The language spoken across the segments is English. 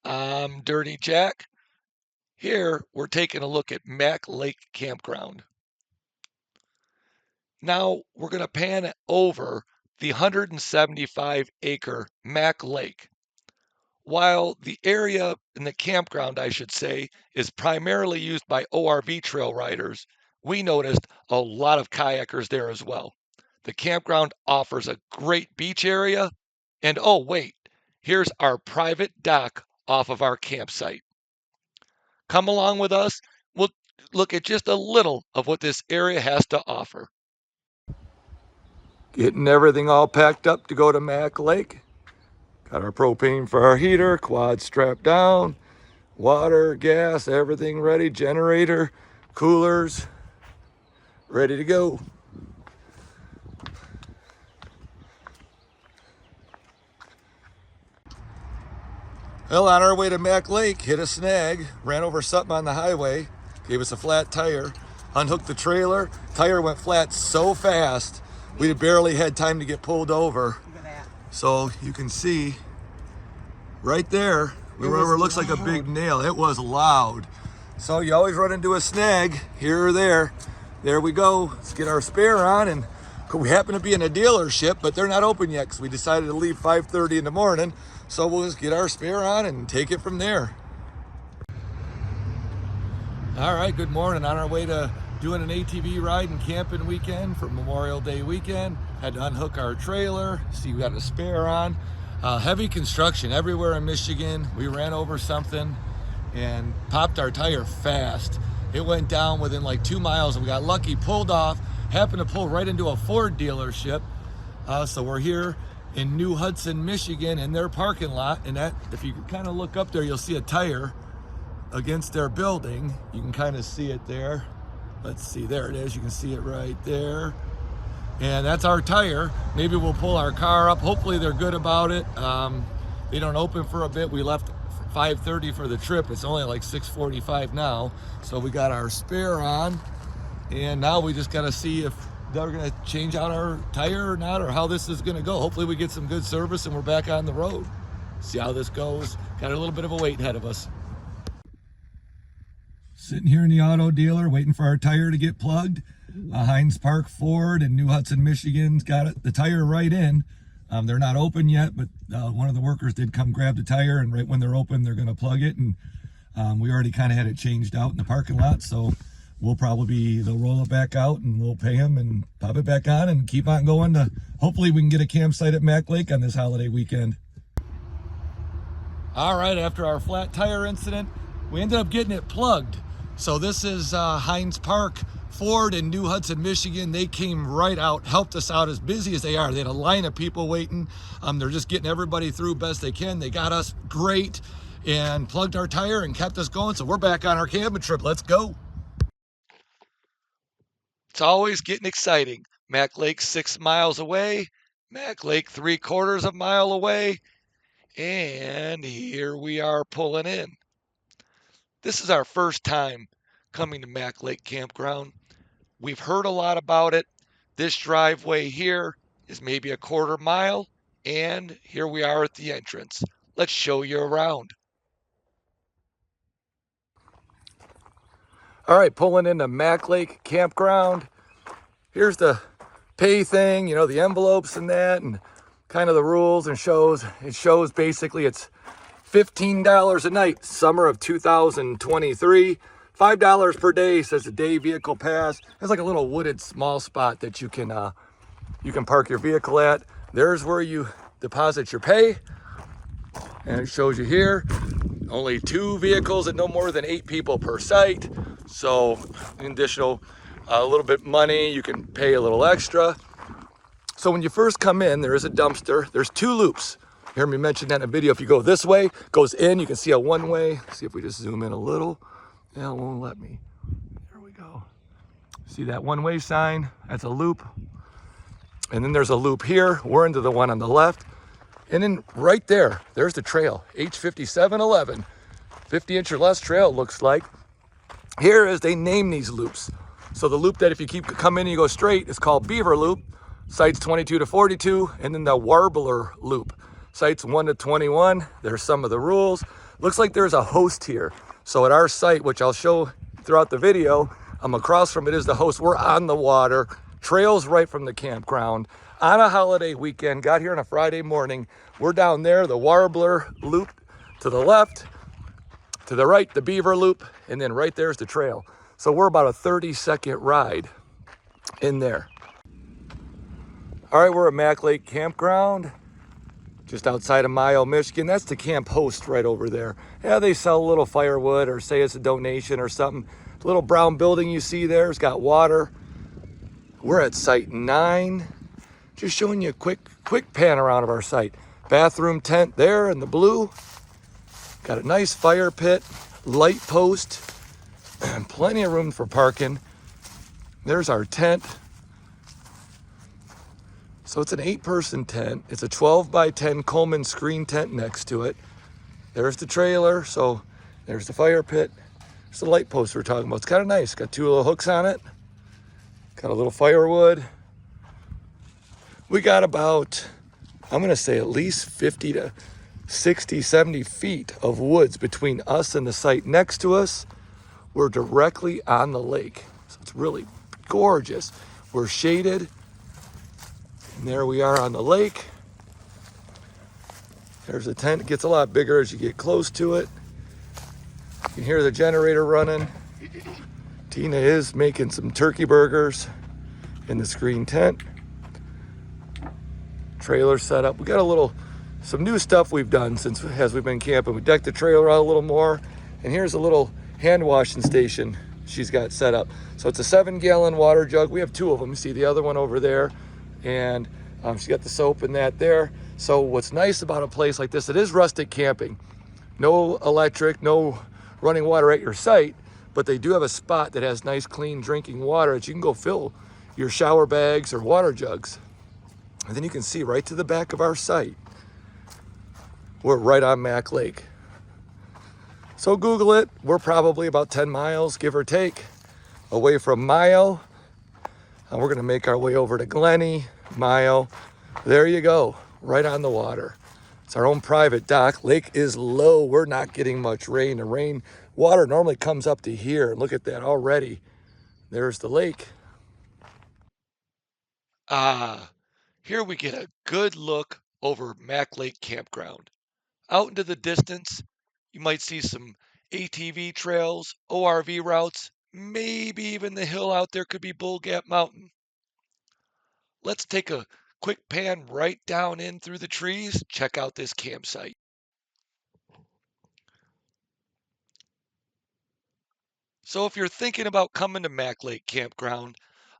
I'm Dirty Jack. Here we're taking a look at Mack Lake Campground. Now we're going to pan over the 175-acre Mack Lake. While the area in the campground, I should say, is primarily used by ORV trail riders, we noticed a lot of kayakers there as well. The campground offers a great beach area, and oh wait, here's our private dock off of our campsite. Come along with us. We'll look at just a little of what this area has to offer. Getting everything all packed up to go to Mack Lake. Got our propane for our heater, quad strapped down, water, gas, everything ready, generator, coolers, ready to go. Well, on our way to Mack Lake, hit a snag, ran over something on the highway, gave us a flat tire, unhooked the trailer. Tire went flat so fast, we barely had time to get pulled over. So you can see right there, where looks like a big nail, it was loud. So you always run into a snag here or there. There we go. Let's get our spare on, and we happen to be in a dealership, but they're not open yet because we decided to leave 5:30 in the morning. So we'll just get our spare on and take it from there. All right, good morning. On our way to doing an ATV ride and camping weekend for Memorial Day weekend. Had to unhook our trailer, see we got a spare on. Heavy construction everywhere in Michigan. We ran over something and popped our tire fast. It went down within like 2 miles, and we got lucky, pulled off, happened to pull right into a Ford dealership. So we're here in New Hudson, Michigan, in their parking lot. And that, if you kind of look up there, you'll see a tire against their building. You can kind of see it there. Let's see, there it is. You can see it right there. And that's our tire. Maybe we'll pull our car up. Hopefully they're good about it. They don't open for a bit. We left 5:30 for the trip. It's only like 6:45 now. So we got our spare on, and now we just got to see if they're going to change out our tire or not, or how this is going to go. Hopefully we get some good service and we're back on the road. See how this goes. Got a little bit of a wait ahead of us. Sitting here in the auto dealer waiting for our tire to get plugged. Hines Park Ford in New Hudson, Michigan's got it, the tire right in. They're not open yet, but one of the workers did come grab the tire, and right when they're open, they're going to plug it. And we already kind of had it changed out in the parking lot, so they'll roll it back out, and we'll pay them and pop it back on and keep on going to, hopefully we can get a campsite at Mack Lake on this holiday weekend. All right, after our flat tire incident, we ended up getting it plugged. So this is Hines Park Ford in New Hudson, Michigan. They came right out, helped us out, as busy as they are. They had a line of people waiting. They're just getting everybody through best they can. They got us great and plugged our tire and kept us going. So we're back on our camping trip. Let's go. It's always getting exciting. Mack Lake 6 miles away, Mack Lake 3/4 of a mile away, and here we are pulling in. This is our first time coming to Mack Lake Campground. We've heard a lot about it. This driveway here is maybe a 1/4 mile, and here we are at the entrance. Let's show you around. All right, pulling into Mack Lake Campground. Here's the pay thing, the envelopes and that, and kind of the rules, and it shows basically it's $15 a night, summer of 2023. $5 per day, says a day vehicle pass. There's like a little wooded small spot that you can park your vehicle at. There's where you deposit your pay, and it shows you here. Only 2 vehicles and no more than 8 people per site. So additional a little bit money, you can pay a little extra. So when you first come in, there is a dumpster. There's 2 loops. You heard me mention that in a video. If you go this way, goes in, you can see a one-way. See if we just zoom in a little. Yeah, it won't let me. There we go. See that one-way sign? That's a loop. And then there's a loop here. We're into the one on the left. And then right there, there's the trail, H5711. 50-inch or less trail, it looks like. Here is, they name these loops. So the loop that if you keep coming in and you go straight is called Beaver Loop. Sites 22 to 42. And then the Warbler Loop. Sites 1 to 21. There's some of the rules. Looks like there's a host here. So at our site, which I'll show throughout the video, across from it is the host. We're on the water, trails right from the campground on a holiday weekend. Got here on a Friday morning. We're down there, the Warbler Loop to the left, to the right, the Beaver Loop, and then right there's the trail. So we're about a 30-second ride in there. All right, we're at Mack Lake Campground, just outside of Mayo, Michigan. That's the camp host right over there. Yeah, they sell a little firewood or say it's a donation or something. The little brown building you see there has got water. We're at site 9. Just showing you a quick pan around of our site. Bathroom tent there in the blue. Got a nice fire pit, light post, plenty of room for parking. There's our tent. So it's an 8-person tent. It's a 12 by 10 Coleman screen tent next to it. There's the trailer. So there's the fire pit. There's the light post we're talking about. It's kind of nice. Got 2 little hooks on it. Got a little firewood. We got about, I'm going to say at least 50 to 60, 70 feet of woods between us and the site next to us. We're directly on the lake. So it's really gorgeous. We're shaded. And there we are on the lake. There's the tent. It gets a lot bigger as you get close to it. You can hear the generator running. Tina is making some turkey burgers in the screen tent. Trailer set up. We got some new stuff we've done as we've been camping. We decked the trailer out a little more. And here's a little hand washing station she's got set up. So it's a 7-gallon water jug. We have 2 of them. You see the other one over there. And she's got the soap and that there. So what's nice about a place like this, it is rustic camping. No electric, no running water at your site, but they do have a spot that has nice clean drinking water that you can go fill your shower bags or water jugs. And then you can see right to the back of our site. We're right on Mack Lake. So Google it. We're probably about 10 miles, give or take, away from Mayo. And we're gonna make our way over to Glennie, Mayo. There you go, right on the water. It's our own private dock. Lake is low. We're not getting much rain. The water normally comes up to here. Look at that already. There's the lake. Here we get a good look over Mack Lake Campground. Out into the distance, you might see some ATV trails, ORV routes, maybe even the hill out there could be Bull Gap Mountain. Let's take a quick pan right down in through the trees. Check out this campsite. So if you're thinking about coming to Mack Lake Campground,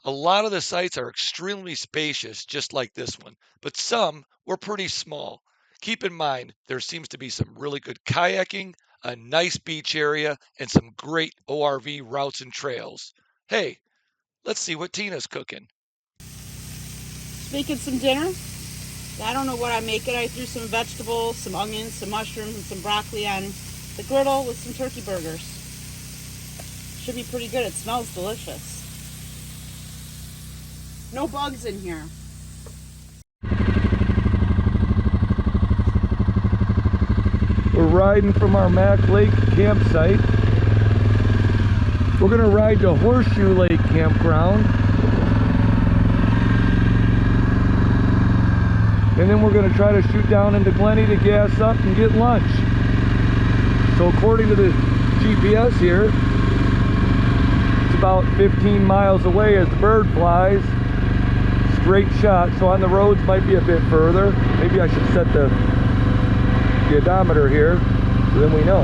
a lot of the sites are extremely spacious, just like this one, but some were pretty small. Keep in mind, there seems to be some really good kayaking, a nice beach area, and some great ORV routes and trails. Hey, let's see what Tina's cooking. Making some dinner. I don't know what I'm making. I threw some vegetables, some onions, some mushrooms, and some broccoli on the griddle with some turkey burgers. Should be pretty good. It smells delicious. No bugs in here. We're riding from our Mack Lake campsite. We're gonna ride to Horseshoe Lake Campground. And then we're gonna try to shoot down into Glennie to gas up and get lunch. So according to the GPS here, it's about 15 miles away as the bird flies. Straight shot, so on the roads might be a bit further. Maybe I should set the odometer here so then we know.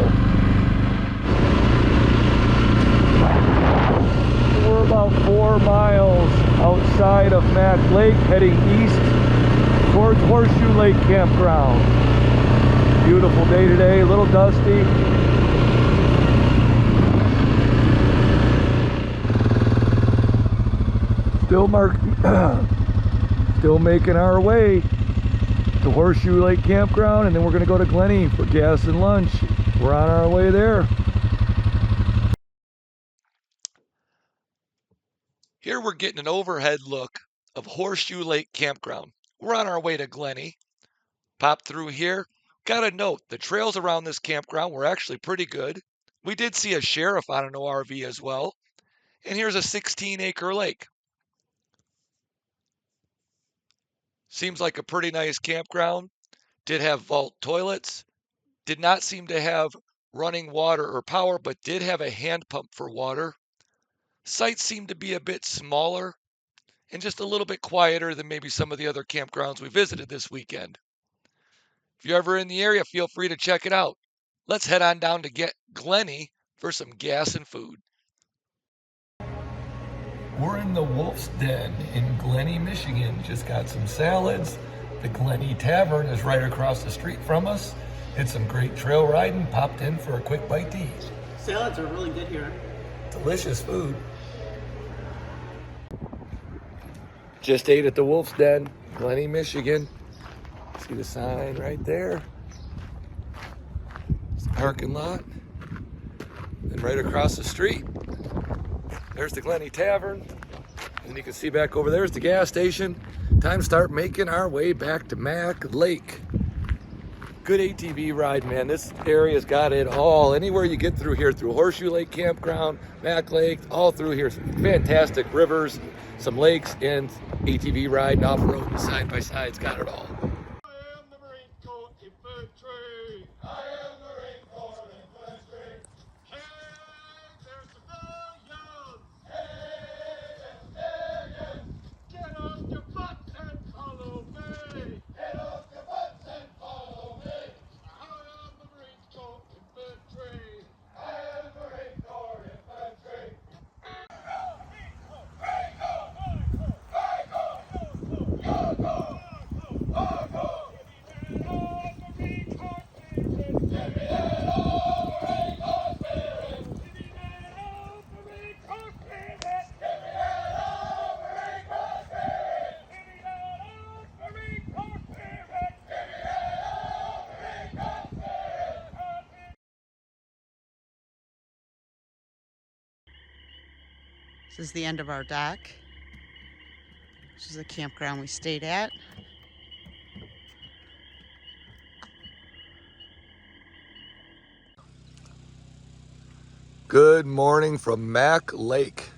We're about 4 miles outside of Mack Lake, heading east towards Horseshoe Lake Campground. Beautiful day today, a little dusty. Still making our way to Horseshoe Lake Campground, and then we're going to go to Glennie for gas and lunch. We're on our way there. Here we're getting an overhead look of Horseshoe Lake Campground. We're on our way to Glennie. Pop through here. Gotta note, the trails around this campground were actually pretty good. We did see a sheriff on an ORV as well. And here's a 16-acre lake. Seems like a pretty nice campground. Did have vault toilets. Did not seem to have running water or power, but did have a hand pump for water. Sites seemed to be a bit smaller and just a little bit quieter than maybe some of the other campgrounds we visited this weekend. If you're ever in the area, feel free to check it out. Let's head on down to get Glennie for some gas and food. We're in the Wolf's Den in Glenny, Michigan. Just got some salads. The Glennie Tavern is right across the street from us. Did some great trail riding, popped in for a quick bite to eat. Salads are really good here. Delicious food. Just ate at the Wolf's Den, Glenny, Michigan. See the sign right there? It's the parking lot. And right across the street, there's the Glennie Tavern. And you can see back over there's the gas station. Time to start making our way back to Mack Lake. Good ATV ride, man. This area's got it all. Anywhere you get through here, through Horseshoe Lake Campground, Mack Lake, all through here. Some fantastic rivers, some lakes, and ATV ride and off-road side by side. It's got it all. I am the Marine Corps Infantry. I am the Marine Corps Infantry. Hey, there's civilians. Hey, there's civilians. Get off your butts and follow me. Get off your butts and follow me. I am the Marine Corps Infantry. I am the Marine Corps Infantry. This is the end of our dock. This is the campground we stayed at. Good morning from Mack Lake.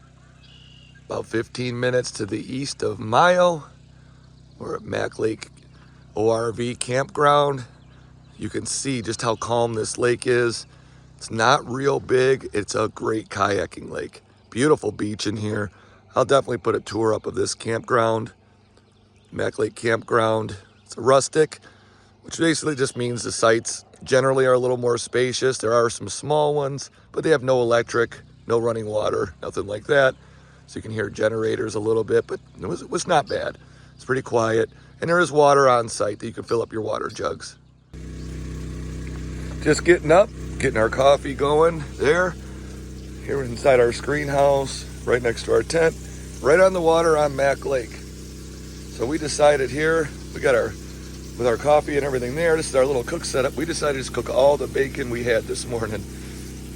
About 15 minutes to the east of Mayo. We're at Mack Lake ORV Campground. You can see just how calm this lake is. It's not real big. It's a great kayaking lake. Beautiful beach in here. I'll definitely put a tour up of this campground. Mack Lake Campground. It's a rustic, which basically just means the sites generally are a little more spacious. There are some small ones, but they have no electric, no running water, nothing like that. So you can hear generators a little bit, but it was not bad. It's pretty quiet. And there is water on site that you can fill up your water jugs. Just getting up, getting our coffee going there. Here inside our screen house, right next to our tent, right on the water on Mack Lake. So we decided here, with our coffee and everything there, this is our little cook setup. We decided to just cook all the bacon we had this morning.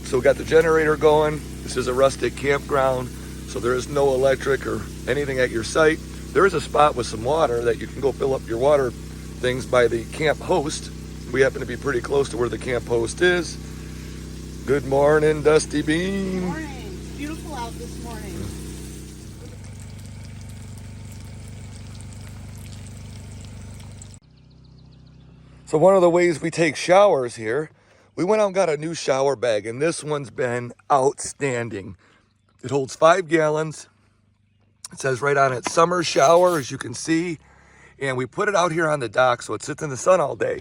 So we got the generator going. This is a rustic campground, so there is no electric or anything at your site. There is a spot with some water that you can go fill up your water things by the camp host. We happen to be pretty close to where the camp host is. Good morning, Dusty Bean. Good morning. It's beautiful out this morning. So one of the ways we take showers here, we went out and got a new shower bag, and this one's been outstanding. It holds 5 gallons. It says right on it, summer shower, as you can see. And we put it out here on the dock so it sits in the sun all day.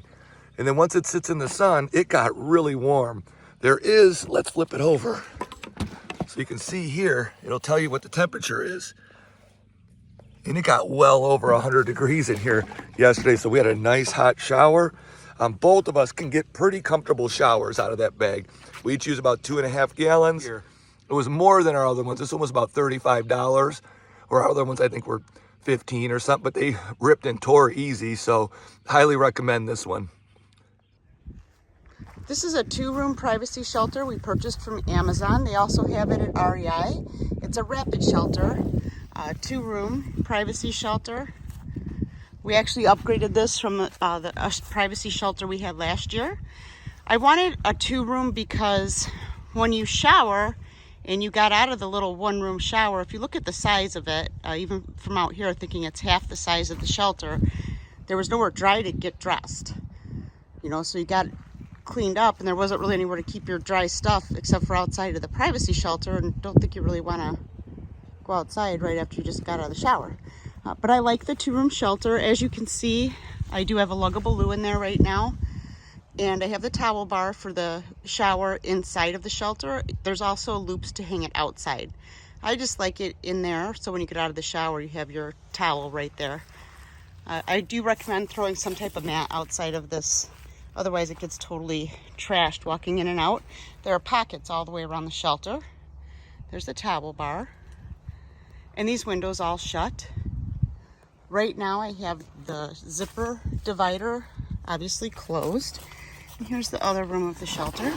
And then once it sits in the sun, it got really warm. There is, let's flip it over. So you can see here, it'll tell you what the temperature is. And it got well over 100 degrees in here yesterday, so we had a nice hot shower. Both of us can get pretty comfortable showers out of that bag. We each use about 2.5 gallons. It was more than our other ones. This one was about $35, or our other ones I think were 15 or something, but they ripped and tore easy, so highly recommend this one. This is a 2-room privacy shelter we purchased from Amazon. They also have it at REI. It's a rapid shelter, 2-room privacy shelter. We actually upgraded this from the privacy shelter we had last year. I wanted a 2-room because when you shower and you got out of the little 1-room shower, if you look at the size of it, even from out here thinking it's half the size of the shelter, there was nowhere dry to get dressed. You know, so you got cleaned up and there wasn't really anywhere to keep your dry stuff except for outside of the privacy shelter, and don't think you really want to go outside right after you just got out of the shower. But I like the 2-room shelter. As you can see, I do have a luggable loo in there right now. And I have the towel bar for the shower inside of the shelter. There's also loops to hang it outside. I just like it in there, so when you get out of the shower, you have your towel right there. I do recommend throwing some type of mat outside of this. Otherwise, it gets totally trashed walking in and out. There are pockets all the way around the shelter. There's the towel bar. And these windows all shut. Right now, I have the zipper divider obviously closed. And here's the other room of the shelter.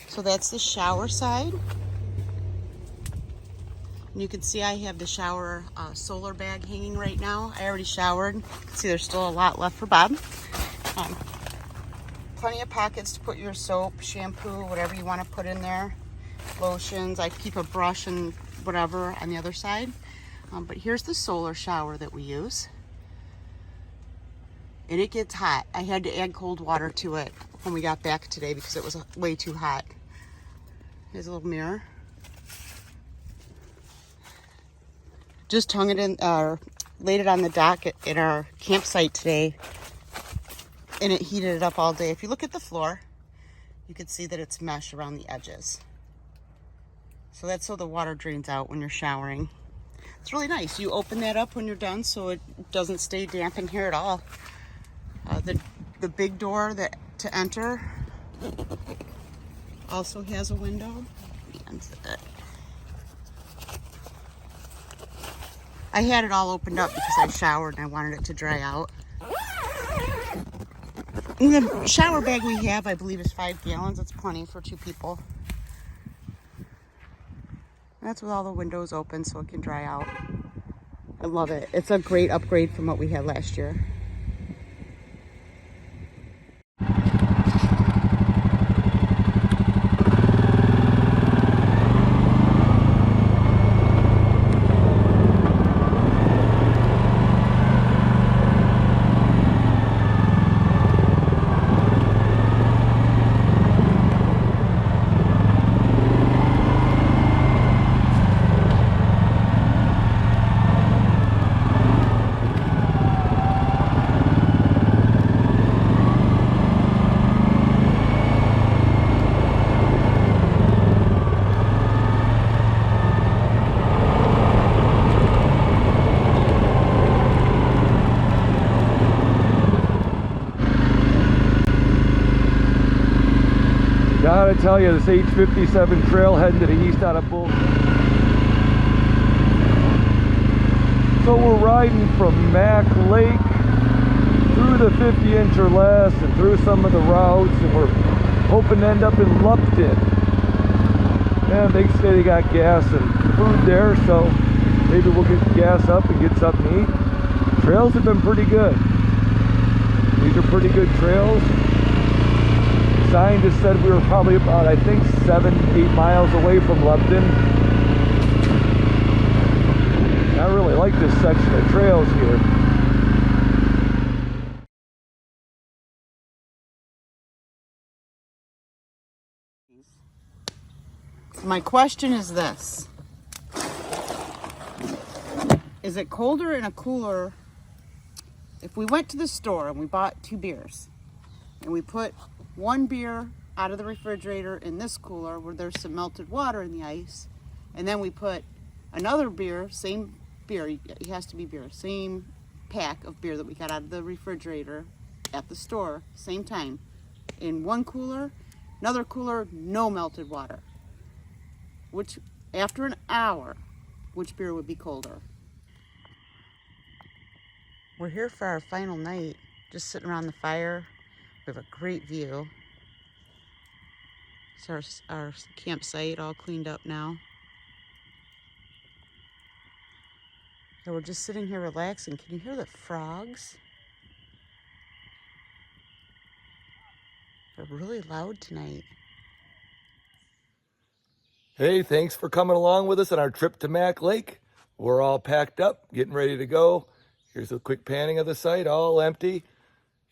So that's the shower side. And you can see I have the shower solar bag hanging right now. I already showered. You can see there's still a lot left for Bob. Plenty of pockets to put your soap, shampoo, whatever you want to put in there. Lotions. I keep a brush and whatever on the other side. But here's the solar shower that we use. And it gets hot. I had to add cold water to it when we got back today because it was way too hot. Here's a little mirror. Just hung it in, laid it on the dock at our campsite today. And it heated it up all day. If you look at the floor, you can see that it's mesh around the edges. So that's so the water drains out when you're showering. It's really nice. You open that up when you're done so it doesn't stay damp in here at all. The big door to enter also has a window. I had it all opened up because I showered and I wanted it to dry out. And the shower bag we have, I believe, is 5 gallons. It's plenty for 2 people. That's with all the windows open so it can dry out. I love it. It's a great upgrade from what we had last year. Gotta tell you, this H57 trail heading to the east out of Bull. So we're riding from Mack Lake through the 50-inch or less and through some of the routes, and we're hoping to end up in Lupton. And they say they got gas and food there, so maybe we'll get gas up and get something to eat. Trails have been pretty good. These are pretty good trails. Sign just said we were probably about, I think, 7-8 miles away from Lupton. I really like this section of trails here. My question is this. Is it colder in a cooler if we went to the store and we bought 2 beers and we put 1 beer out of the refrigerator in this cooler where there's some melted water in the ice, and then we put another beer, same beer, it has to be beer, same pack of beer that we got out of the refrigerator at the store, same time, in one cooler, another cooler, no melted water. Which, after an hour, which beer would be colder? We're here for our final night, just sitting around the fire. We have a great view. It's our campsite all cleaned up now. So we're just sitting here relaxing. Can you hear the frogs? They're really loud tonight. Hey, thanks for coming along with us on our trip to Mack Lake. We're all packed up, getting ready to go. Here's a quick panning of the site, all empty.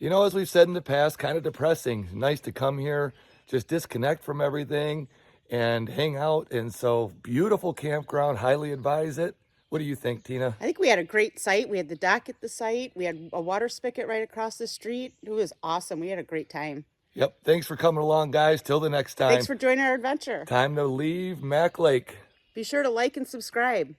You know, as we've said in the past, kind of depressing. Nice to come here, just disconnect from everything and hang out. And so, beautiful campground, highly advise it. What do you think, Tina? I think we had a great site. We had the dock at the site. We had a water spigot right across the street. It was awesome. We had a great time. Yep, thanks for coming along, guys. Till the next time. Thanks for joining our adventure. Time to leave Mack Lake. Be sure to like and subscribe.